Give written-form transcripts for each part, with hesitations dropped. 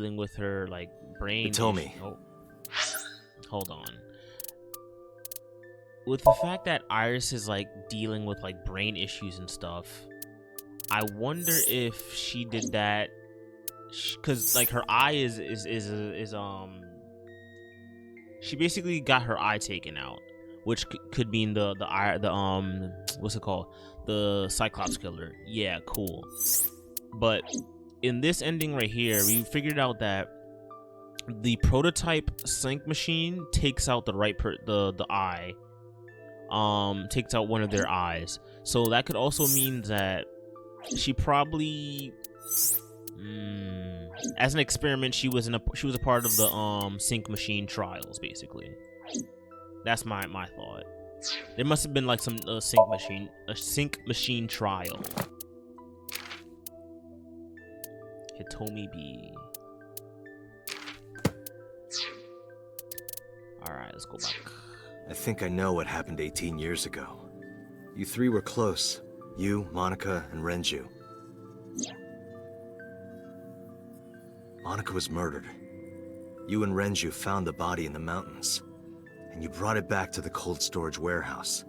dealing with her like brain. Hitomi. Oh, hold on. With the fact that Iris is like dealing with like brain issues and stuff, I wonder if she did that because like her eye is she basically got her eye taken out, which could mean the eye, the what's it called, the Cyclops killer. Yeah, cool. But in this ending right here, we figured out that the prototype sync machine takes out the the eye, takes out one of their eyes. So that could also mean that she probably, as an experiment, she was a part of the sync machine trials. Basically, that's my thought. There must have been like some sync machine trial. Hitomi B. Alright, let's go back. I think I know what happened 18 years ago. You three were close. You, Monica, and Renju. Monica was murdered. You and Renju found the body in the mountains, and you brought it back to the cold storage warehouse.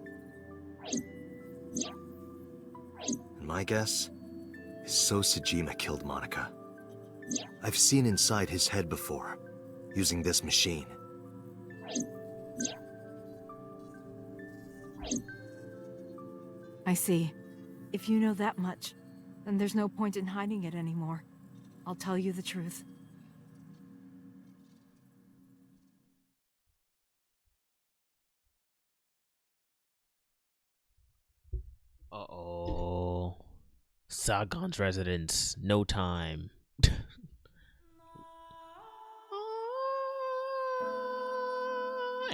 And my guess is So Sejima killed Monica. I've seen inside his head before, using this machine. I see. If you know that much, then there's no point in hiding it anymore. I'll tell you the truth. Uh-oh. Sagon's residence. No time.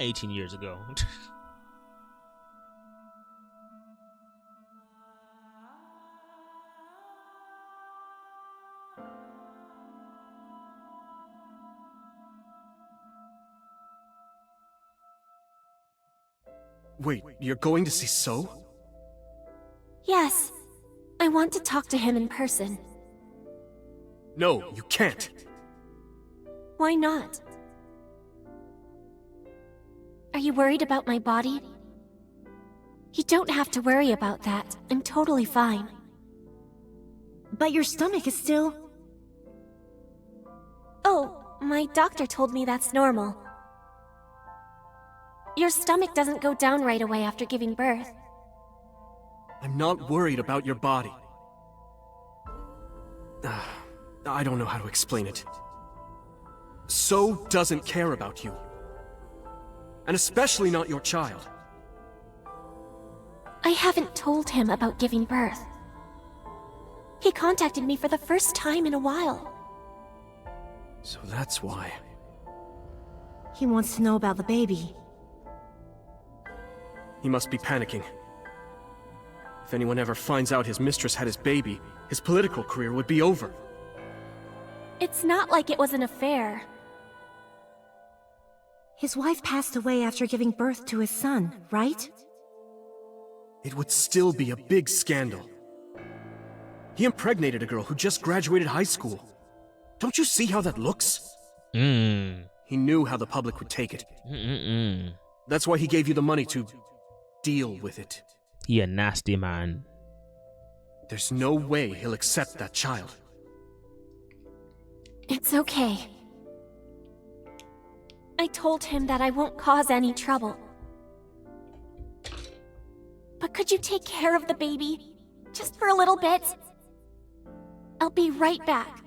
18 years ago. Wait, you're going to see So? Yes. I want to talk to him in person. No, you can't. Why not? Are you worried about my body? You don't have to worry about that. I'm totally fine. But your stomach is still... Oh, my doctor told me that's normal. Your stomach doesn't go down right away after giving birth. I'm not worried about your body. I don't know how to explain it. So doesn't care about you. And especially not your child. I haven't told him about giving birth. He contacted me for the first time in a while. So that's why. He wants to know about the baby. He must be panicking. If anyone ever finds out his mistress had his baby, his political career would be over. It's not like it was an affair. His wife passed away after giving birth to his son, right? It would still be a big scandal. He impregnated a girl who just graduated high school. Don't you see how that looks? He knew how the public would take it. That's why he gave you the money to deal with it. He a nasty man. There's no way he'll accept that child. It's okay. I told him that I won't cause any trouble. But could you take care of the baby? Just for a little bit? I'll be right back.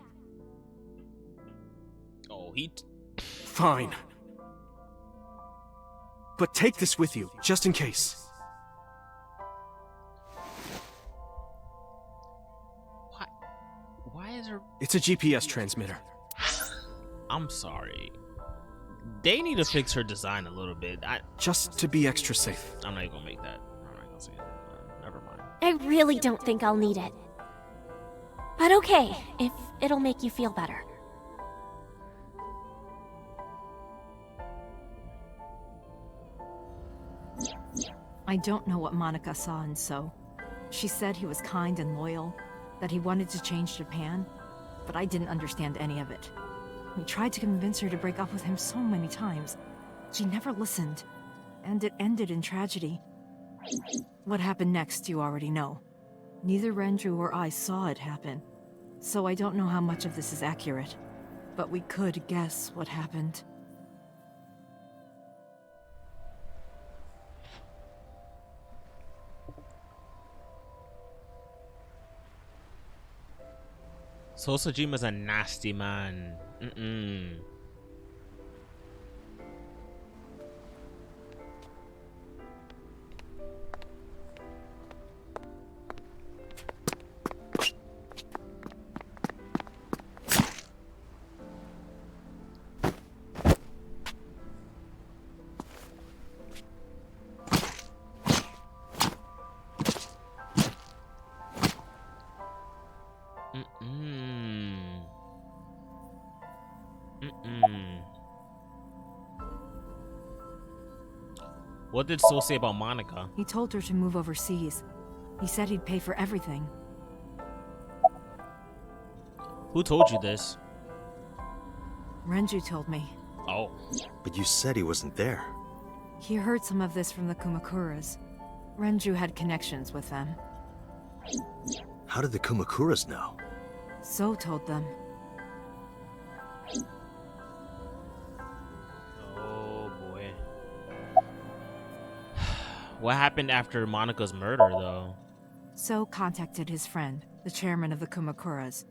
Oh, Fine. But take this with you, just in case. Why is there... It's a GPS transmitter. I'm sorry. They need to fix her design a little bit. Just to be extra safe. I'm not even gonna make that. I'm not gonna say it. Never mind. I really don't think I'll need it. But okay, if it'll make you feel better. I don't know what Monica saw in So. She said he was kind and loyal, that he wanted to change Japan, but I didn't understand any of it. We tried to convince her to break up with him so many times. She never listened. And it ended in tragedy. What happened next, you already know. Neither Renju or I saw it happen, so I don't know how much of this is accurate. But we could guess what happened. Sosajima's a nasty man. What did So say about Monica? He told her to move overseas. He said he'd pay for everything. Who told you this? Renju told me. Oh. But you said he wasn't there. He heard some of this from the Kumakuras. Renju had connections with them. How did the Kumakuras know? So told them. Oh boy. What happened after Monica's murder, though? So contacted his friend, the chairman of the Kumakuras.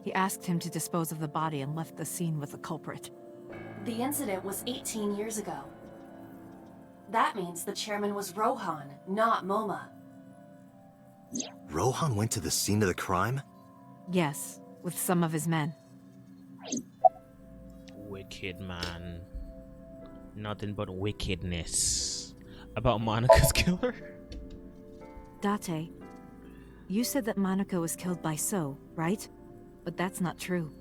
He asked him to dispose of the body and left the scene with the culprit. The incident was 18 years ago. That means the chairman was Rohan, not Moma. Rohan went to the scene of the crime? Yes, with some of his men. Wicked man. Nothing but wickedness. About Monica's killer? Date, you said that Monica was killed by So, right? But that's not true.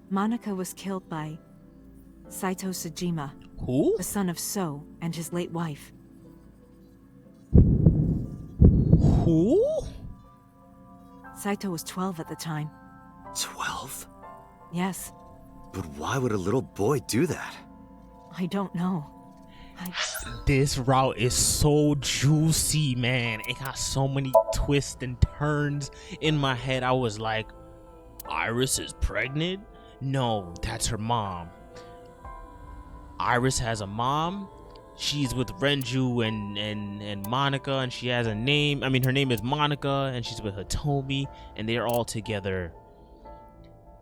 Monica was killed by Saito Sejima, Who? the son of So and his late wife. Who? Saito was 12 at the time. 12? Yes, But why would a little boy do that? I don't know. This route is so juicy, man. It got so many twists and turns. In my head, I was like, Iris is pregnant? No, that's her mom. Iris has a mom. She's with Renju and Monica, and she has a name. I mean, her name is Monica, and she's with Hitomi, and they're all together.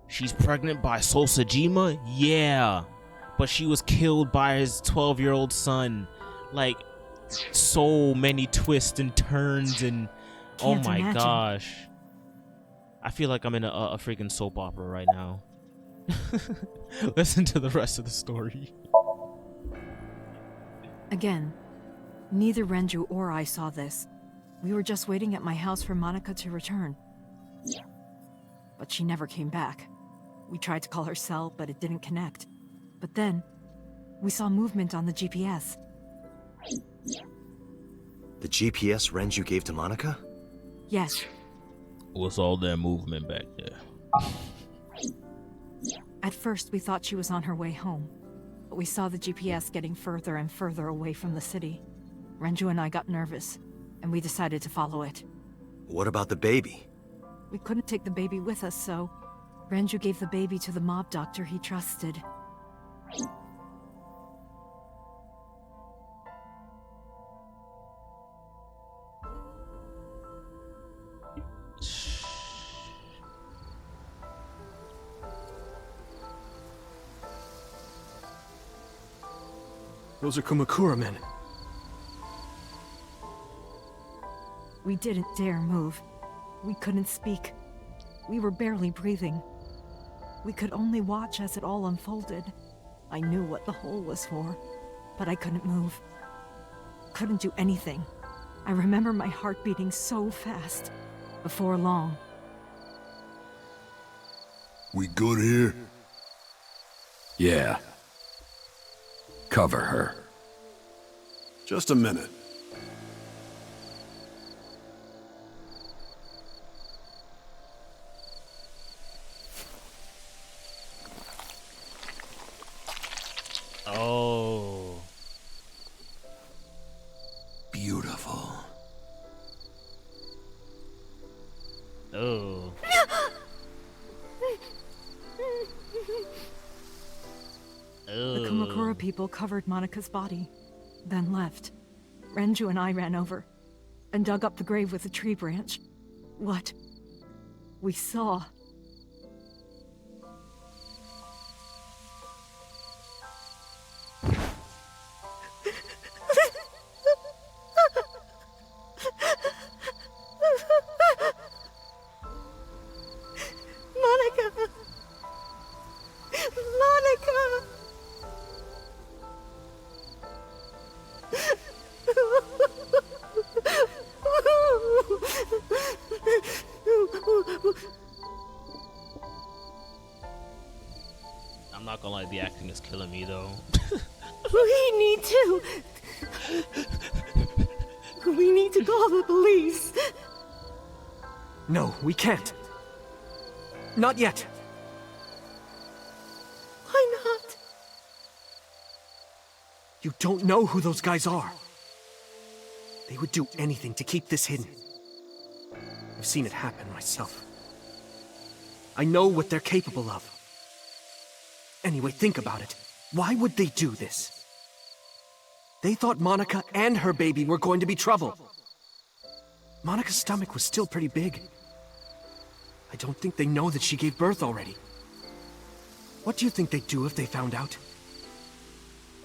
She's pregnant by Sosajima? Yeah. But she was killed by his 12-year-old son. Like, so many twists and turns, and oh Can't my imagine. gosh. I feel like I'm in a freaking soap opera right now. Listen to the rest of the story. Again, neither Renju or I saw this. We were just waiting at my house for Monica to return. But she never came back. We tried to call her cell, but it didn't connect. But then, we saw movement on the GPS. The GPS Renju gave to Monica? Yes, What's all that movement back there? at first we thought she was on her way home. But we saw the GPS getting further and further away from the city. Renju and I got nervous, and we decided to follow it. What about the baby? We couldn't take the baby with us, so Renju gave the baby to the mob doctor he trusted. Those are Kumakura men. We didn't dare move. We couldn't speak. We were barely breathing. We could only watch as it all unfolded. I knew what the hole was for, but I couldn't move. Couldn't do anything. I remember my heart beating so fast. Before long, We good here? Yeah. Cover her. Just a minute. Kamakura people covered Monika's body, then left. Renju and I ran over and dug up the grave with a tree branch. What we saw. Monica! Monica! I'm not gonna lie, the acting is killing me though. We need to. We need to call the police. No, we can't. Not yet. Why not? You don't know who those guys are. They would do anything to keep this hidden. I've seen it happen myself. I know what they're capable of. Anyway, think about it. Why would they do this? They thought Monica and her baby were going to be trouble. Monica's stomach was still pretty big. I don't think they know that she gave birth already. What do you think they'd do if they found out?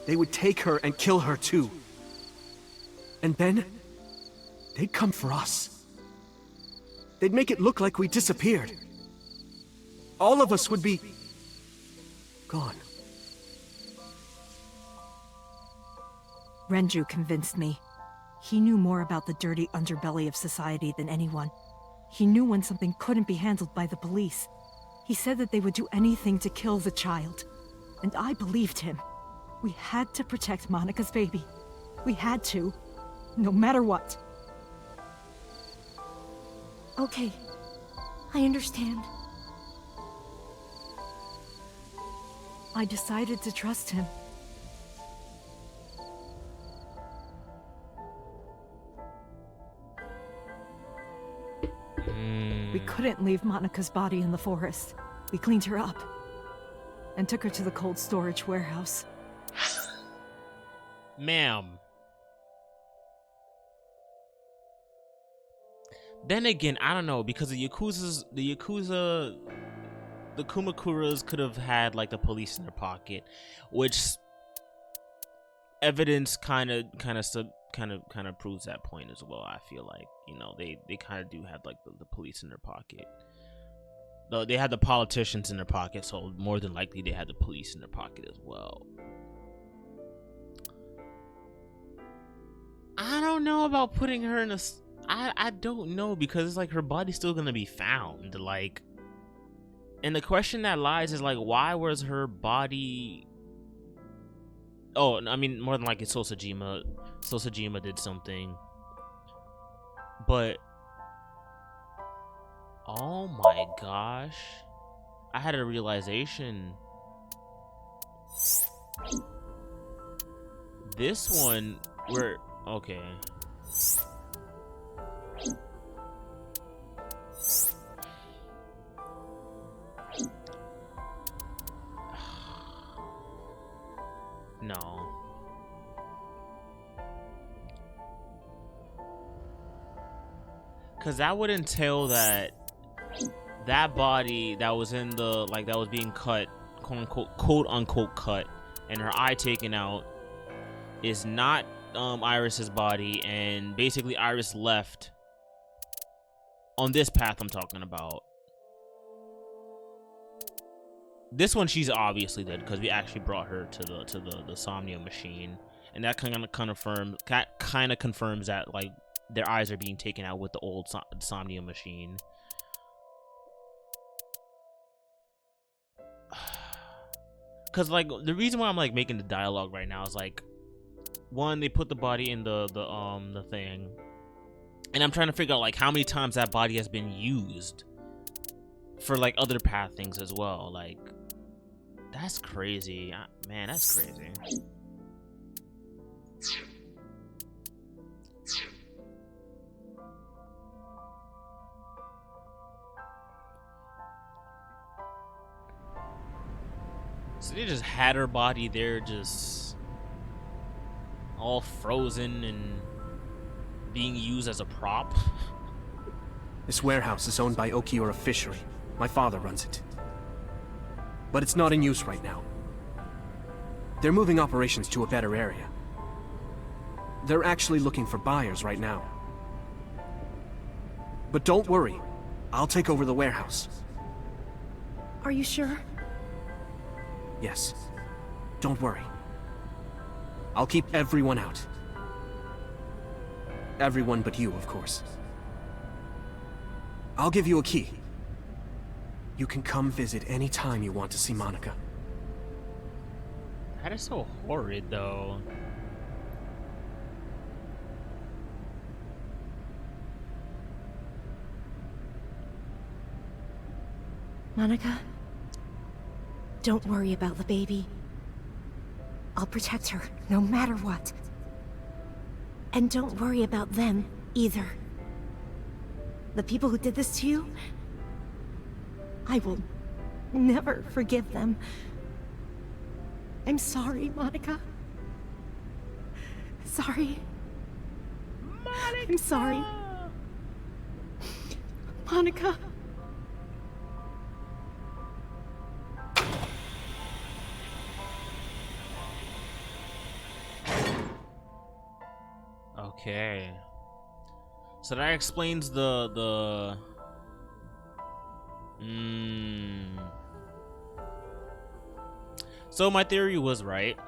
They would take her and kill her too. And then, they'd come for us. They'd make it look like we disappeared. All of us would be gone. Renju convinced me. He knew more about the dirty underbelly of society than anyone. He knew when something couldn't be handled by the police. He said that they would do anything to kill the child. And I believed him. We had to protect Monica's baby. We had to. No matter what. Okay, I understand. I decided to trust him. We couldn't leave Monica's body in the forest. We cleaned her up and took her to the cold storage warehouse. Ma'am. Then again, I don't know, because the Kumakuras could have had like the police in their pocket, which evidence kind of proves that point as well. I feel like, you know, they kind of do have like the police in their pocket. Though they had the politicians in their pocket, so more than likely they had the police in their pocket as well. I don't know about putting her in a. I don't know, because it's like her body's still gonna be found, like, and the question that lies is like, why was her body? Oh, I mean, more than likely Sosajima did something, but oh my gosh, I had a realization. This one, we're okay. No. Cause that would entail that body that was in the, like, that was being cut, quote unquote cut, and her eye taken out is not Iris's body, and basically Iris left on this path I'm talking about. This one she's obviously dead, because we actually brought her to the Somnium machine, and that kind of confirms that, like, their eyes are being taken out with the old Somnium machine. Cause like the reason why I'm like making the dialogue right now is like, one, they put the body in the thing, and I'm trying to figure out like how many times that body has been used for like other path things as well. Like, that's crazy, man. That's crazy. So they just had her body there, just all frozen and being used as a prop. This warehouse is owned by Okiura Fishery. My father runs it. But it's not in use right now. They're moving operations to a better area. They're actually looking for buyers right now. But don't worry, I'll take over the warehouse. Are you sure? Yes. Don't worry. I'll keep everyone out. Everyone but you, of course. I'll give you a key. You can come visit any time you want to see Monica. That is so horrid, though. Monica, don't worry about the baby. I'll protect her, no matter what. And don't worry about them, either. The people who did this to you, I will never forgive them. I'm sorry, Monica. Sorry. Monica! I'm sorry. Monica. Okay. So that explains the So my theory was right,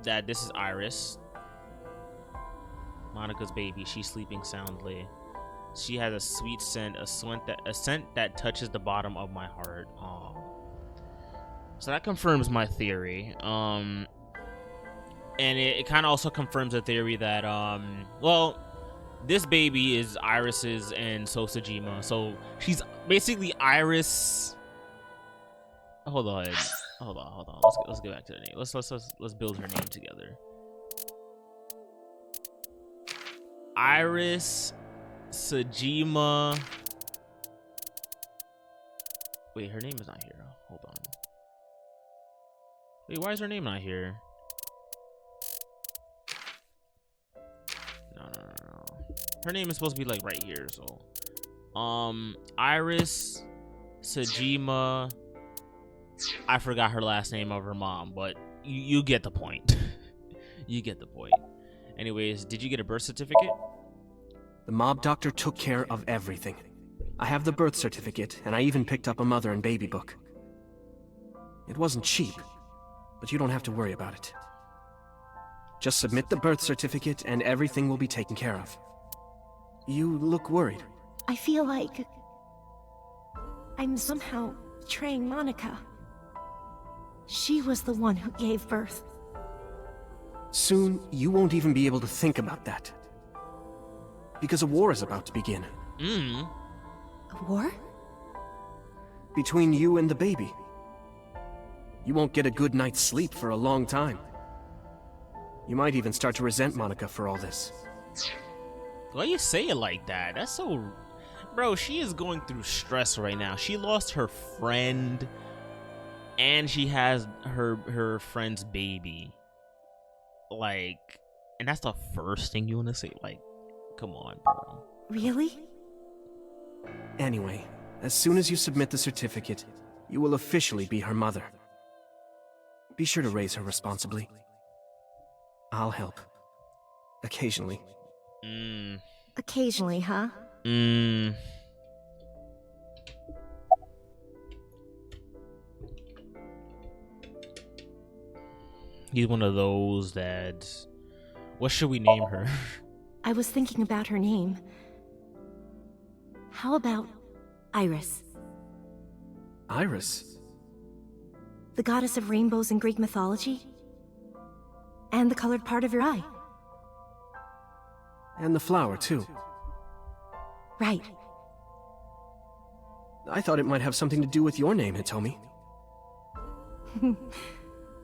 that this is Iris, Monica's baby. She's sleeping soundly. She has a sweet scent, a scent that touches the bottom of my heart. Oh. So that confirms my theory. And it kind of also confirms the theory that well, this baby is Iris's and Sosajima. So she's basically Iris. Hold on. Let's get back to the name. Let's build her name together. Iris Sajima. Wait, her name is not here. Hold on. Wait, why is her name not here? No. Her name is supposed to be like right here. So, Iris Sajima. I forgot her last name of her mom, but you get the point. You get the point. Anyways, did you get a birth certificate? The mob doctor took care of everything. I have the birth certificate, and I even picked up a mother and baby book. It wasn't cheap, but you don't have to worry about it. Just submit the birth certificate, and everything will be taken care of. You look worried. I feel like I'm somehow betraying Monica. She was the one who gave birth. Soon, you won't even be able to think about that. Because a war is about to begin. A war? Between you and the baby. You won't get a good night's sleep for a long time. You might even start to resent Monica for all this. Why you say it like that? That's so... Bro, she is going through stress right now. She lost her friend, and she has her friend's baby. Like, and that's the first thing you want to say? Like, come on, bro. Really? Anyway, as soon as you submit the certificate, you will officially be her mother. Be sure to raise her responsibly. I'll help. Occasionally. Occasionally, huh? He's one of those that... What should we name her? I was thinking about her name. How about Iris? Iris? The goddess of rainbows in Greek mythology? And the colored part of your eye. And the flower, too. Right. I thought it might have something to do with your name, Hitomi.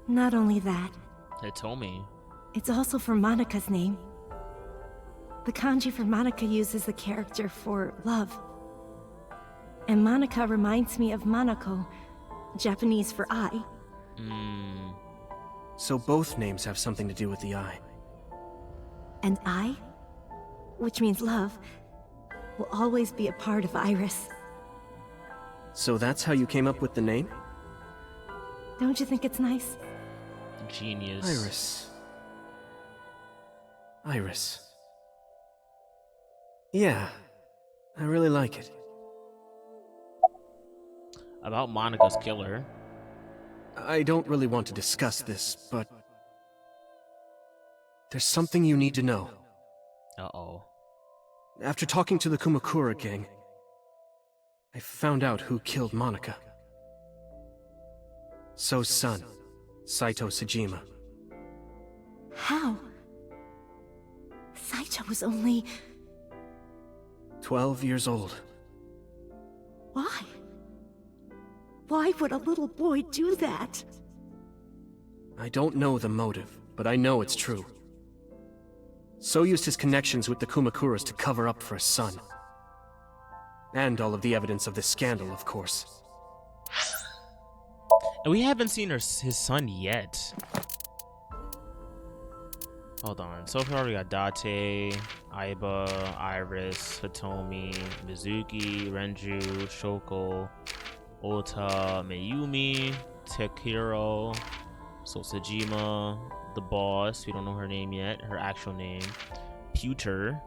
Not only that. Hitomi. It's also for Monica's name. The kanji for Monica uses the character for love. And Monica reminds me of Manako, Japanese for eye. So both names have something to do with the eye. And I, which means love, will always be a part of Iris. So that's how you came up with the name? Don't you think it's nice? Genius. Iris. Iris. Yeah, I really like it. About Monica's killer. I don't really want to discuss this, but there's something you need to know. Uh-oh. After talking to the Kumakura gang, I found out who killed Monica. So's son, Saito Sejima. How? Saito was only... 12 years old. Why? Why would a little boy do that? I don't know the motive, but I know it's true. So used his connections with the Kumakuras to cover up for his son. And all of the evidence of this scandal, of course. And we haven't seen his son yet. Hold on. So far we got Date, Aiba, Iris, Hitomi, Mizuki, Renju, Shoko, Ota, Mayumi, Tekiro, Sosejima, the boss, we don't know her name yet, her actual name, Pewter,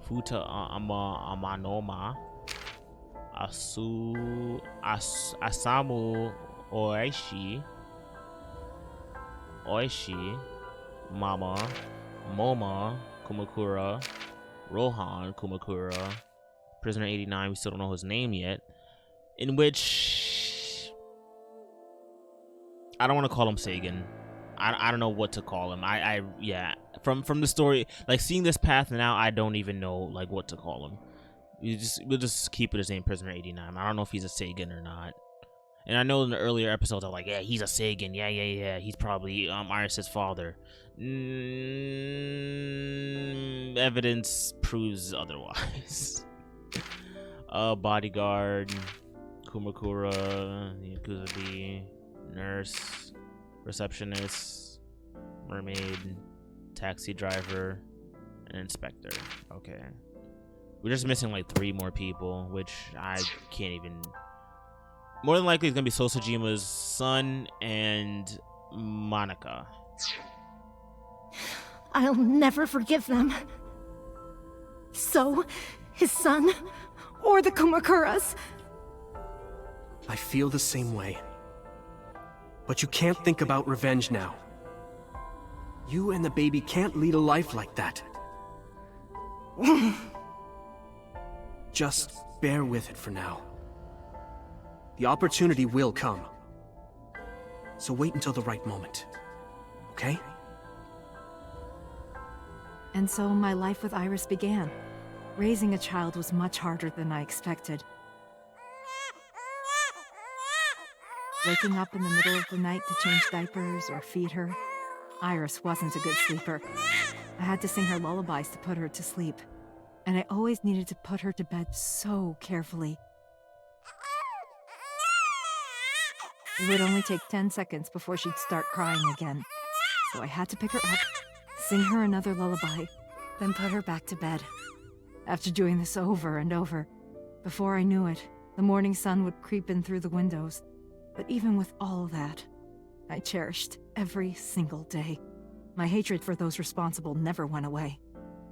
Futa Amanoma, Asamu Oishi, Mama, Moma Kumakura, Rohan Kumakura, Prisoner 89, we still don't know his name yet, in which I don't want to call him Sagan. I don't know what to call him. Yeah, from the story, like seeing this path now, I don't even know like what to call him. We'll just keep it as name Prisoner 89. I don't know if he's a Sagan or not. And I know in the earlier episodes I'm like, yeah, he's a Sagan. Yeah. He's probably Iris' father. Evidence proves otherwise. Bodyguard, Kumakura, Yakuza, nurse, receptionist, mermaid, taxi driver, and inspector. Okay. We're just missing like 3 more people, which I can't even... More than likely it's gonna be Sosajima's son and Monica. I'll never forgive them. So, his son, or the Kumakuras. I feel the same way. But you can't think about revenge now. You and the baby can't lead a life like that. Just bear with it for now. The opportunity will come. So wait until the right moment. Okay? And so my life with Iris began. Raising a child was much harder than I expected. Waking up in the middle of the night to change diapers or feed her. Iris wasn't a good sleeper. I had to sing her lullabies to put her to sleep. And I always needed to put her to bed so carefully. It would only take 10 seconds before she'd start crying again. So I had to pick her up, sing her another lullaby, then put her back to bed. After doing this over and over, before I knew it, the morning sun would creep in through the windows. But even with all of that, I cherished every single day. My hatred for those responsible never went away.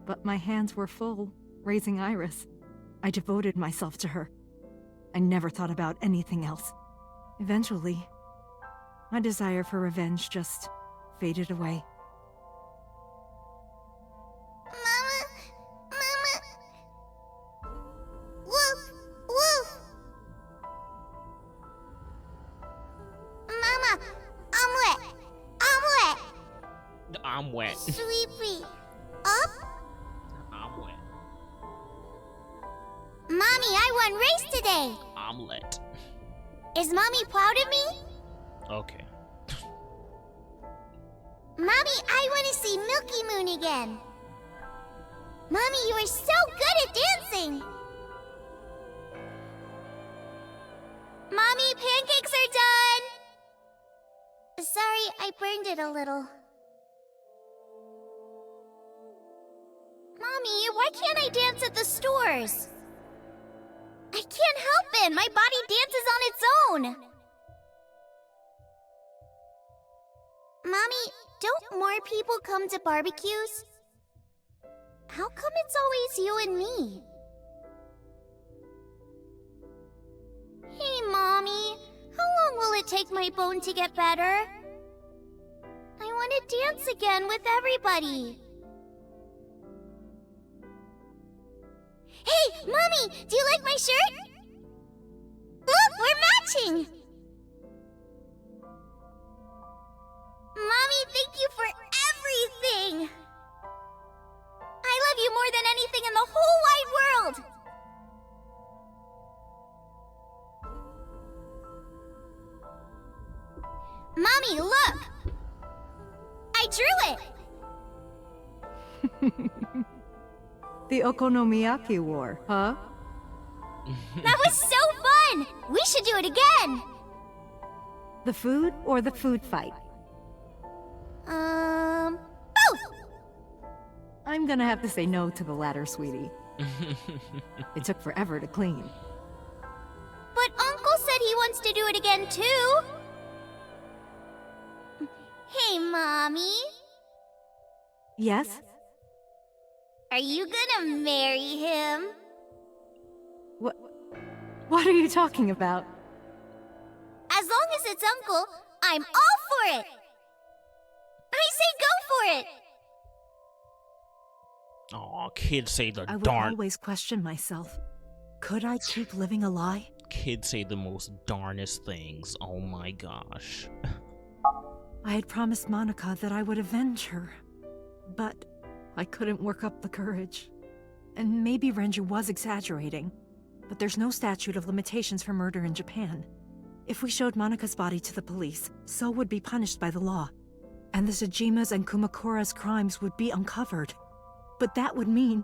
But my hands were full, raising Iris. I devoted myself to her. I never thought about anything else. Eventually, my desire for revenge just faded away. Mama! Woof! Woof! Mama! I'm wet! I'm wet. Sleepy! Up? I'm wet. Mommy, I won race today! Omelet. Is Mommy proud of me? Okay. Mommy, I want to see Milky Moon again. Mommy, you are so good at dancing. Mommy, pancakes are done. it a little. Mommy, why can't I dance at the stores? I can't help it. My body dances on its own. Mommy, don't more people come to barbecues? How come it's always you and me? Hey, Mommy. How long will it take my bone to get better? I want to dance again with everybody. Hey, Mommy! Do you like my shirt? Look, we're matching! Mommy, thank you for everything! I love you more than anything in the whole wide world! Mommy, look! I drew it! The Okonomiyaki War, huh? That was so fun! We should do it again! The food or the food fight? Both! I'm gonna have to say no to the latter, sweetie. It took forever to clean. But Uncle said he wants to do it again, too! Hey, Mommy. Yes? Are you gonna marry him? What are you talking about? As long as it's Uncle, I'm all for it! I say go for it! Aw, kids say the I would darn. always question myself. Could I keep living a lie? Kids say the most darnest things. Oh my gosh. I had promised Monica that I would avenge her, but I couldn't work up the courage. And maybe Renju was exaggerating, but there's no statute of limitations for murder in Japan. If we showed Monika's body to the police, So would be punished by the law, and the Tsujima's and Kumakura's crimes would be uncovered. But that would mean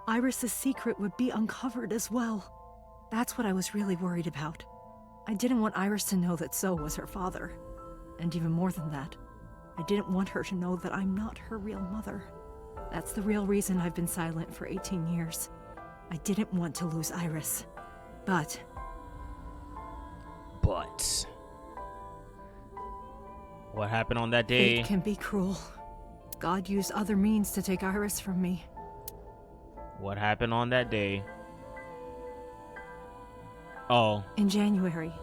Iris's secret would be uncovered as well. That's what I was really worried about. I didn't want Iris to know that So was her father. And even more than that, I didn't want her to know that I'm not her real mother. That's the real reason I've been silent for 18 years. I didn't want to lose Iris. But what happened on that day? Fate can be cruel. God used other means to take Iris from me. What happened on that day? Oh. In January,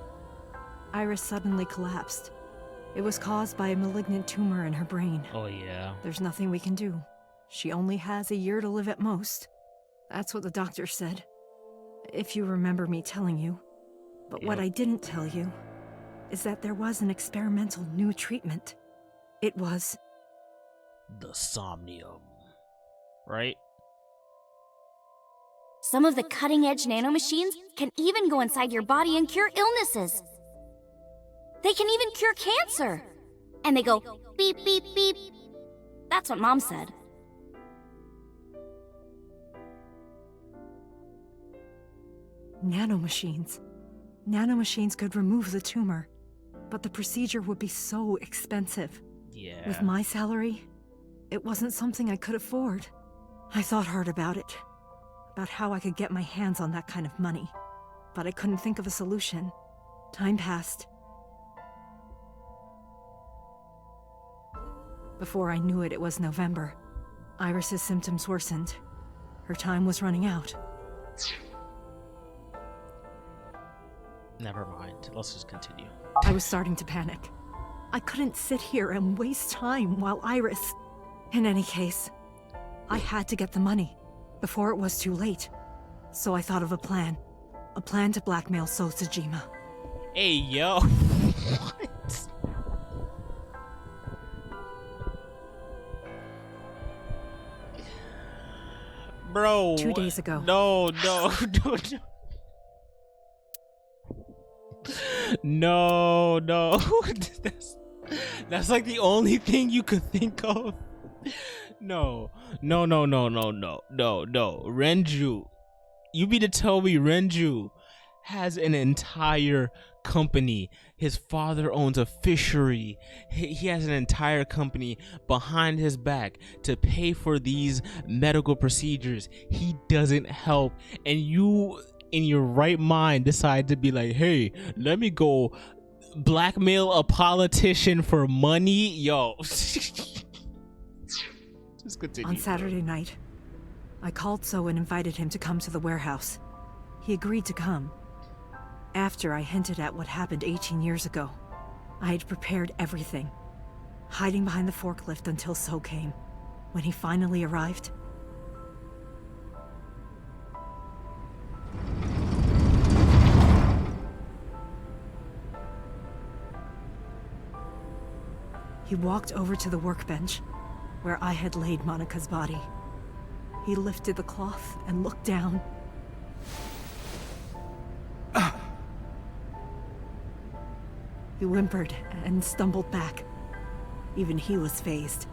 Iris suddenly collapsed. It was caused by a malignant tumor in her brain. Oh, yeah. There's nothing we can do. She only has a year to live at most. That's what the doctor said. If you remember me telling you. But what I didn't tell you is that there was an experimental new treatment. It was the Somnium. Right? Some of the cutting-edge nanomachines can even go inside your body and cure illnesses. They can even cure cancer. And they go beep, beep, beep. That's what Mom said. nanomachines. Nanomachines could remove the tumor, but the procedure would be so expensive. Yeah. With my salary, it wasn't something I could afford. I thought hard about it, about how I could get my hands on that kind of money, but I couldn't think of a solution. Time passed. Before I knew it, it was November. Iris's symptoms worsened. Her time was running out. Never mind. Let's just continue. I was starting to panic. I couldn't sit here and waste time while Iris... In any case, I had to get the money before it was too late. So I thought of a plan. A plan to blackmail So Tsujima. Hey, yo. What? Bro. 2 days ago. No. No. That's like the only thing you could think of. No. Renju. You mean to tell me Renju has an entire company His father owns a fishery. He has an entire company behind his back to pay for these medical procedures. He doesn't help. And you, in your right mind, decide to be like, hey, let me go blackmail a politician for money. Yo. Just continue. On Saturday night, I called So and invited him to come to the warehouse. He agreed to come. After I hinted at what happened 18 years ago, I had prepared everything, hiding behind the forklift until So came. When he finally arrived, he walked over to the workbench where I had laid Monica's body. He lifted the cloth and looked down. He whimpered and stumbled back. Even he was fazed,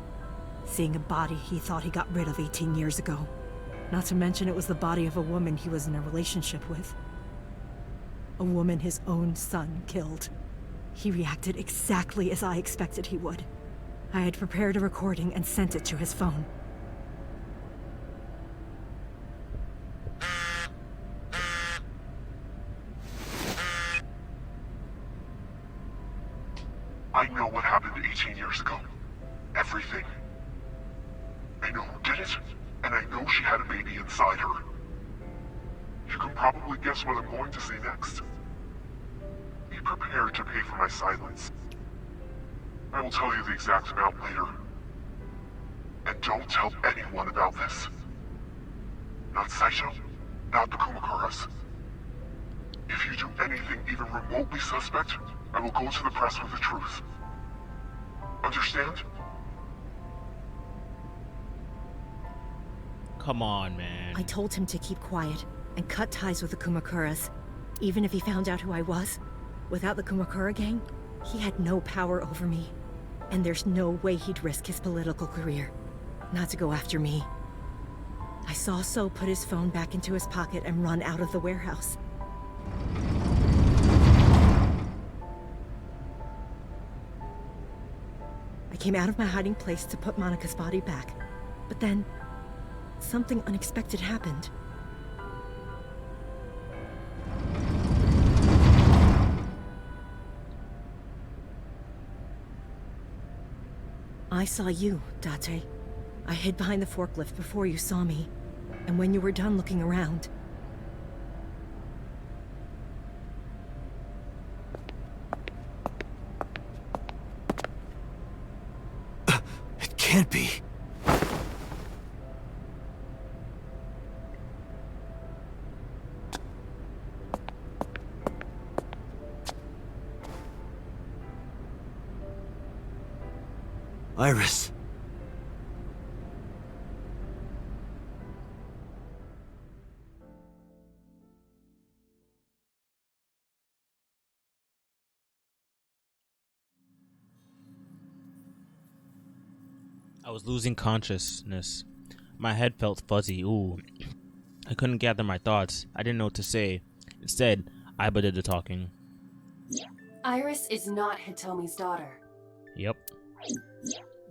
seeing a body he thought he got rid of 18 years ago. Not to mention it was the body of a woman he was in a relationship with. A woman his own son killed. He reacted exactly as I expected he would. I had prepared a recording and sent it to his phone. I know what happened 18 years ago. Everything. I know who did it, and I know she had a baby inside her. You can probably guess what I'm going to say next. Be prepared to pay for my silence. I will tell you the exact amount later. And don't tell anyone about this. Not Saito, not the Kumakuras. If you do anything even remotely suspect, I will go to the press with the truth. Understand? Come on, man. I told him to keep quiet and cut ties with the Kumakuras. Even if he found out who I was, without the Kumakura gang, he had no power over me. And there's no way he'd risk his political career, not to go after me. I saw So put his phone back into his pocket and run out of the warehouse. I came out of my hiding place to put Monica's body back, but then something unexpected happened. I saw you, Date. I hid behind the forklift before you saw me, and when you were done looking around, It can't be. Iris. I was losing consciousness. My head felt fuzzy. Ooh. I couldn't gather my thoughts. I didn't know what to say. Instead, Aiba did the talking. Iris is not Hitomi's daughter. Yep.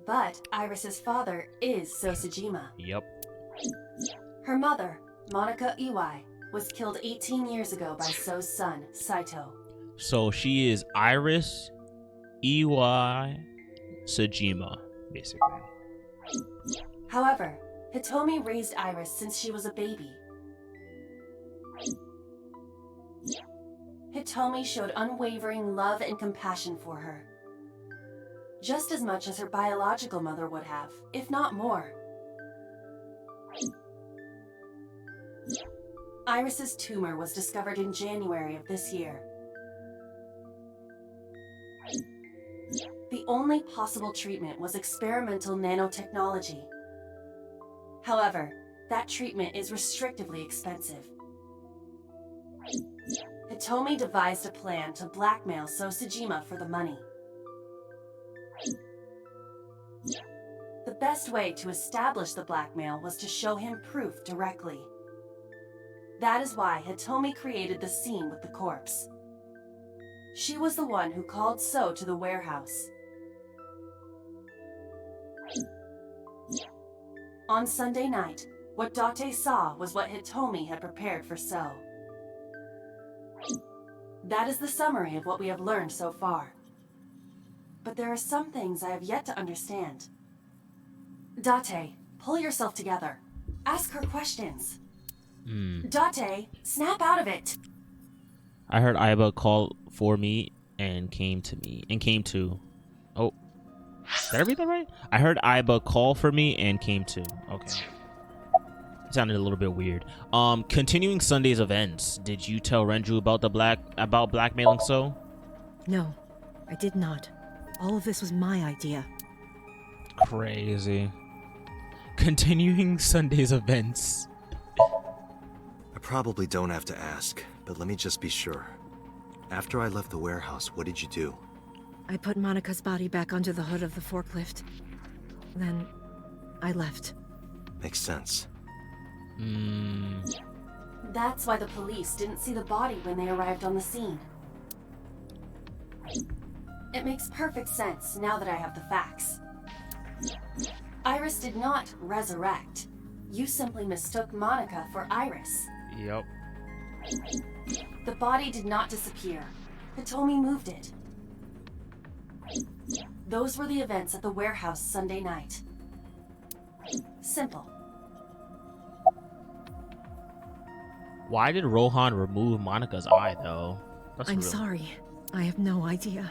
But Iris's father is Sosajima. Yep. Her mother, Monica Iwai, was killed 18 years ago by So's son, Saito. So she is Iris Iwai Sajima, basically. However, Hitomi raised Iris since she was a baby. Hitomi showed unwavering love and compassion for her. Just as much as her biological mother would have, if not more. Iris's tumor was discovered in January of this year. The only possible treatment was experimental nanotechnology. However, that treatment is restrictively expensive. Hitomi devised a plan to blackmail Sosajima for the money. The best way to establish the blackmail was to show him proof directly. That is why Hitomi created the scene with the corpse. She was the one who called So to the warehouse. On Sunday night, what Date saw was what Hitomi had prepared for So. That is the summary of what we have learned so far. But there are some things I have yet to understand. Date, pull yourself together. Ask her questions. Date, snap out of it. I heard Aiba call for me and came to. Oh, did I read that right? I heard Aiba call for me and came to. Okay. It sounded a little bit weird. Continuing Sunday's events. Did you tell Renju about blackmailing So? No, I did not. All of this was my idea. Crazy. Continuing Sunday's events. I probably don't have to ask, but let me just be sure. After I left the warehouse, what did you do? I put Monika's body back onto the hood of the forklift. Then, I left. Makes sense. That's why the police didn't see the body when they arrived on the scene. It makes perfect sense now that I have the facts. Iris did not resurrect. You simply mistook Monika for Iris. Yep. The body did not disappear. Hitomi moved it. Those were the events at the warehouse Sunday night. Simple. Why did Rohan remove Monika's eye, though? I'm sorry. I have no idea.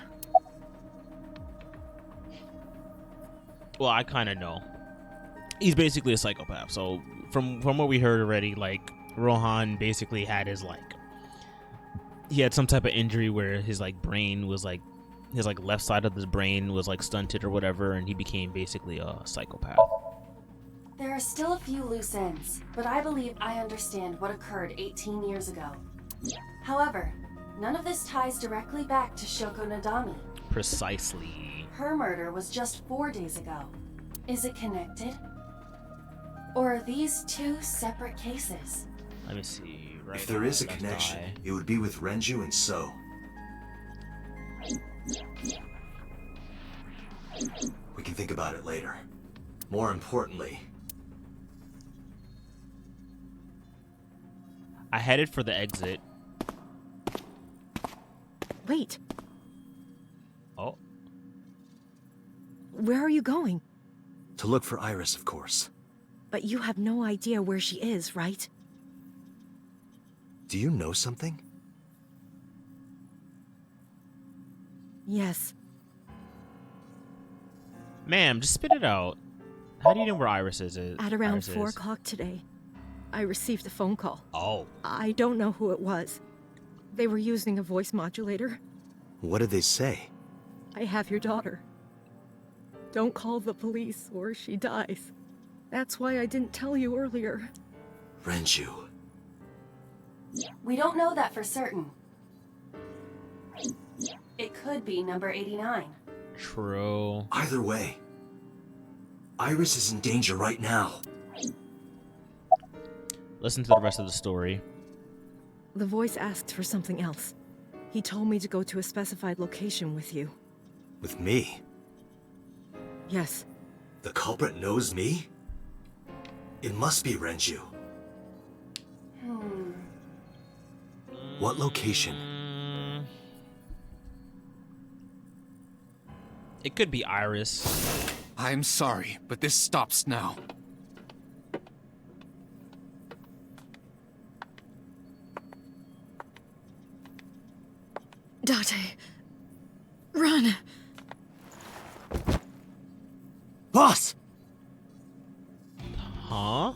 Well, I kind of know. He's basically a psychopath. So from what we heard already, like Rohan basically had his he had some type of injury where his brain was his left side of his brain was stunted or whatever, and he became basically a psychopath. There are still a few loose ends, but I believe I understand what occurred 18 years ago. However, none of this ties directly back to Shoko Nadami. Precisely. Her murder was just 4 days ago. Is it connected? Or are these two separate cases? Let me see. Right if there is a connection, it would be with Renju and So. We can think about it later. More importantly, I headed for the exit. Wait. Oh. Where are you going? to look for Iris, of course. But you have no idea where she is, right? Do you know something? Yes. Ma'am, just spit it out. How do you know where Iris is? At around 4 o'clock today, I received a phone call. Oh. I don't know who it was. They were using a voice modulator. What did they say? I have your daughter. Don't call the police or she dies. That's why I didn't tell you earlier. Renju. We don't know that for certain. It could be number 89. True. Either way, Iris is in danger right now. Listen to the rest of the story. The voice asked for something else. He told me to go to a specified location with you. With me? Yes. The culprit knows me? It must be Renju. What location? It could be Iris. I'm sorry, but this stops now. Date. Run! Boss! Huh?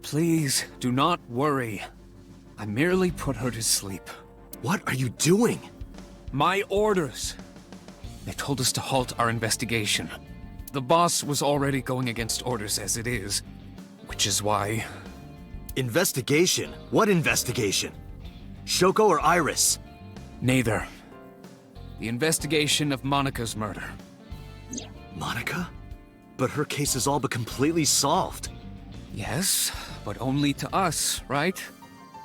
Please, do not worry. I merely put her to sleep. What are you doing? My orders. They told us to halt our investigation. The boss was already going against orders as it is, which is why... Investigation? What investigation? Shoko or Iris? Neither. The investigation of Monika's murder. Monika? But her case is all but completely solved. Yes, but only to us, right?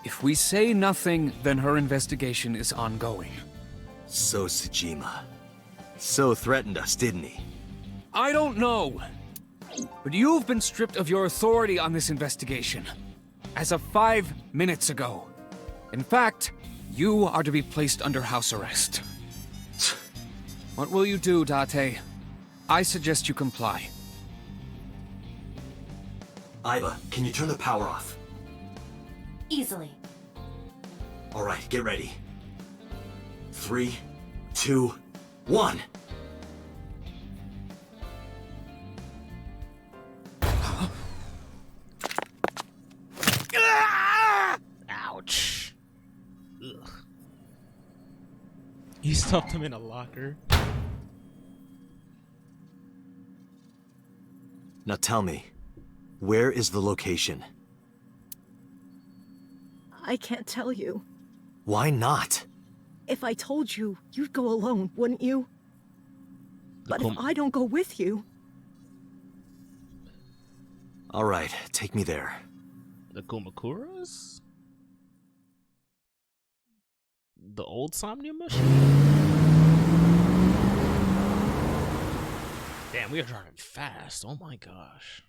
If we say nothing, then her investigation is ongoing. So Sejima. So threatened us, didn't he? I don't know. But you've been stripped of your authority on this investigation. As of 5 minutes ago. In fact, you are to be placed under house arrest. What will you do, Date? I suggest you comply. Aiba, can you turn the power off? Easily. Alright, get ready. 3, 2, 1. Ouch. Ugh. He stuffed him in a locker. Now tell me, where is the location? I can't tell you. Why not? If I told you, you'd go alone, wouldn't you? But if I don't go with you... Alright, take me there. The Kumakuras? The old Somnium machine? Damn, we are driving fast. Oh my gosh.